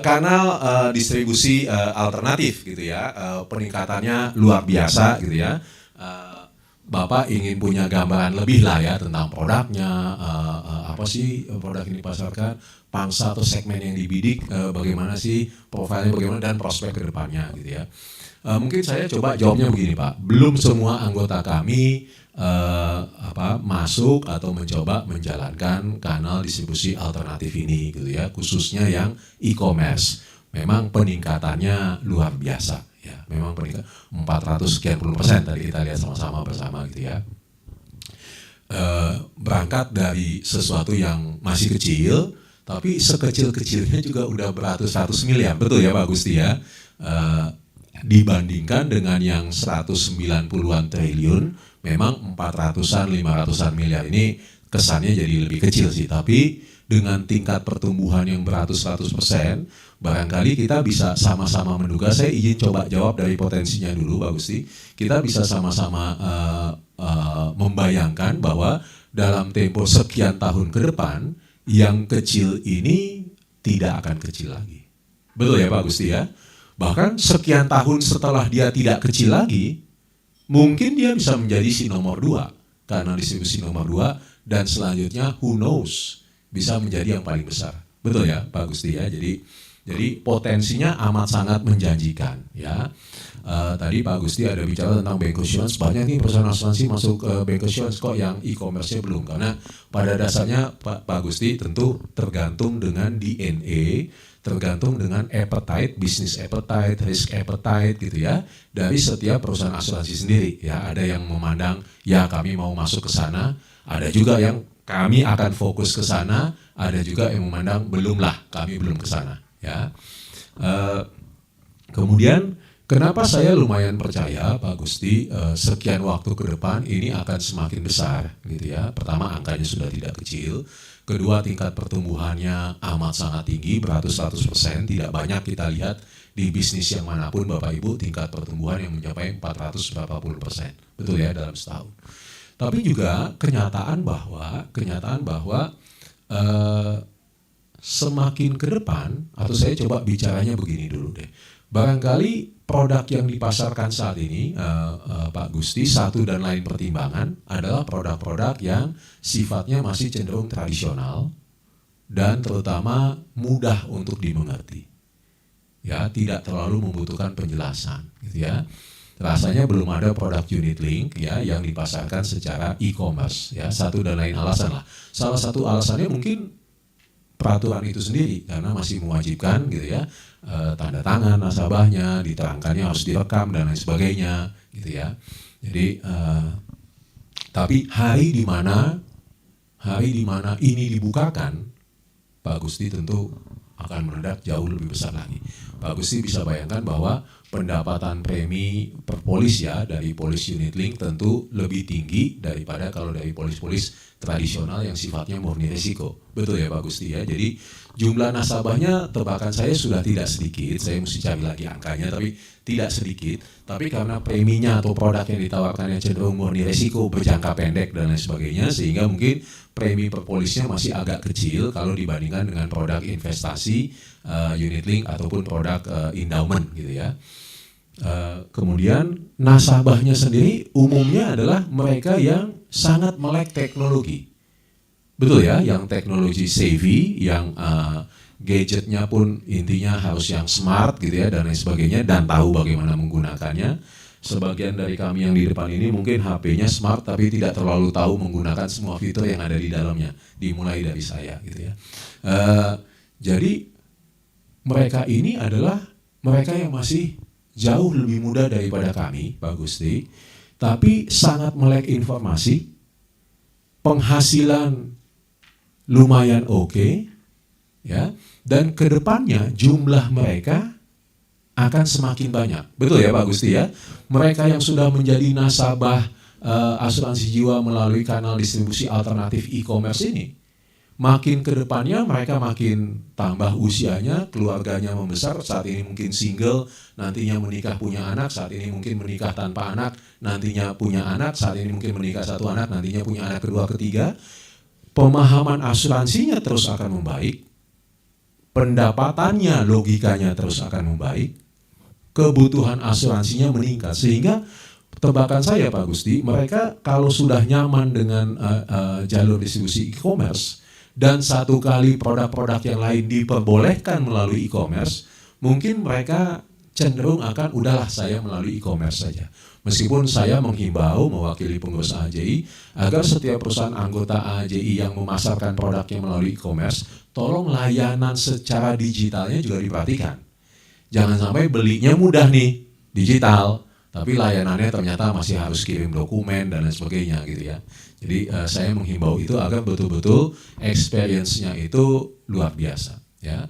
kanal distribusi alternatif gitu ya, peningkatannya luar biasa gitu ya. Bapak ingin punya gambaran lebih lah ya tentang produknya, apa sih produk yang dipasarkan, pangsa atau segmen yang dibidik, bagaimana sih profilnya, bagaimana dan prospek ke depannya gitu ya. Mungkin saya coba jawabnya begini Pak, belum semua anggota kami masuk atau mencoba menjalankan kanal distribusi alternatif ini gitu ya, khususnya yang e-commerce. Memang peningkatannya luar biasa ya, memang peningkat 400 sekian % tadi kita lihat sama-sama bersama gitu ya. Berangkat dari sesuatu yang masih kecil, tapi sekecil-kecilnya juga udah beratus-ratus miliar, betul ya Pak Gusti ya. Dibandingkan dengan yang 190-an triliun, memang 400-an, 500-an miliar ini kesannya jadi lebih kecil sih, tapi dengan tingkat pertumbuhan yang beratus-ratus %, barangkali kita bisa sama-sama menduga, saya izin coba jawab dari potensinya dulu Pak Gusti, kita bisa sama-sama membayangkan bahwa dalam tempo sekian tahun ke depan, yang kecil ini tidak akan kecil lagi. Betul ya Pak Gusti ya? Bahkan sekian tahun setelah dia tidak kecil lagi, mungkin dia bisa menjadi si nomor 2, karena distribusi nomor 2, dan selanjutnya who knows, bisa menjadi yang paling besar. Betul ya Pak Gusti ya? Jadi potensinya amat sangat menjanjikan ya. Tadi Pak Gusti ada bicara tentang bancassurance, banyak nih perusahaan asuransi masuk ke bancassurance kok yang e-commerce-nya belum, karena pada dasarnya Pak Gusti tentu tergantung dengan DNA, tergantung dengan appetite, business appetite, risk appetite gitu ya, dari setiap perusahaan asuransi sendiri ya. Ada yang memandang ya kami mau masuk ke sana, ada juga yang kami akan fokus ke sana, ada juga yang memandang belumlah, kami belum ke sana ya. Kemudian kenapa saya lumayan percaya Pak Gusti sekian waktu ke depan ini akan semakin besar gitu ya. Pertama, angkanya sudah tidak kecil. Kedua, tingkat pertumbuhannya amat sangat tinggi, beratus-ratus %. Tidak banyak kita lihat di bisnis yang manapun Bapak Ibu tingkat pertumbuhan yang mencapai 400 berapa puluh %. Betul ya, dalam setahun. Tapi juga kenyataan bahwa semakin ke depan, atau saya coba bicaranya begini dulu deh. Barangkali produk yang dipasarkan saat ini, Pak Gusti, satu dan lain pertimbangan adalah produk-produk yang sifatnya masih cenderung tradisional dan terutama mudah untuk dimengerti. Ya, tidak terlalu membutuhkan penjelasan, gitu ya. Rasanya belum ada produk unit link ya yang dipasarkan secara e-commerce ya, satu dan lain alasan lah. Salah satu alasannya mungkin peraturan itu sendiri karena masih mewajibkan gitu ya, tanda tangan nasabahnya, diterangkannya harus direkam dan lain sebagainya gitu ya. Jadi tapi hari di mana ini dibukakan, Pak Gusti tentu akan meledak jauh lebih besar lagi. Pak Gusti bisa bayangkan bahwa pendapatan premi per polis ya dari polis unit link tentu lebih tinggi daripada kalau dari polis-polis tradisional yang sifatnya murni risiko. Betul ya Pak Gusti ya. Jadi jumlah nasabahnya tebakan saya sudah tidak sedikit, saya mesti cari lagi angkanya, tapi tidak sedikit. Tapi karena preminya atau produk yang ditawarkannya cenderung murni risiko, berjangka pendek dan lain sebagainya, sehingga mungkin premi per polisnya masih agak kecil kalau dibandingkan dengan produk investasi, unit link ataupun produk endowment gitu ya. Kemudian nasabahnya sendiri umumnya adalah mereka yang sangat melek teknologi. Betul ya, yang teknologi savvy, yang gadgetnya pun intinya harus yang smart gitu ya dan lain sebagainya, dan tahu bagaimana menggunakannya. Sebagian dari kami yang di depan ini mungkin HP-nya smart tapi tidak terlalu tahu menggunakan semua fitur yang ada di dalamnya, dimulai dari saya gitu ya. Jadi mereka ini adalah mereka yang masih jauh lebih muda daripada kami, Pak Gusti, tapi sangat melek informasi, penghasilan lumayan oke, ya, dan kedepannya jumlah mereka akan semakin banyak. Betul ya Pak Gusti ya? Mereka yang sudah menjadi nasabah asuransi jiwa melalui kanal distribusi alternatif e-commerce ini, makin ke depannya mereka makin tambah usianya, keluarganya membesar, saat ini mungkin single, nantinya menikah punya anak, saat ini mungkin menikah tanpa anak, nantinya punya anak, saat ini mungkin menikah satu anak, nantinya punya anak kedua, ketiga. Pemahaman asuransinya terus akan membaik, pendapatannya, logikanya terus akan membaik, kebutuhan asuransinya meningkat. Sehingga tebakan saya Pak Gusti, mereka kalau sudah nyaman dengan jalur distribusi e-commerce dan satu kali produk-produk yang lain diperbolehkan melalui e-commerce, mungkin mereka cenderung akan udahlah saya melalui e-commerce saja. Meskipun saya menghimbau mewakili pengurus AJI agar setiap perusahaan anggota AJI yang memasarkan produknya melalui e-commerce, tolong layanan secara digitalnya juga diperhatikan. Jangan sampai belinya mudah nih, digital, tapi layanannya ternyata masih harus kirim dokumen dan lain sebagainya gitu ya. Jadi saya menghimbau itu agar betul-betul experience-nya itu luar biasa ya.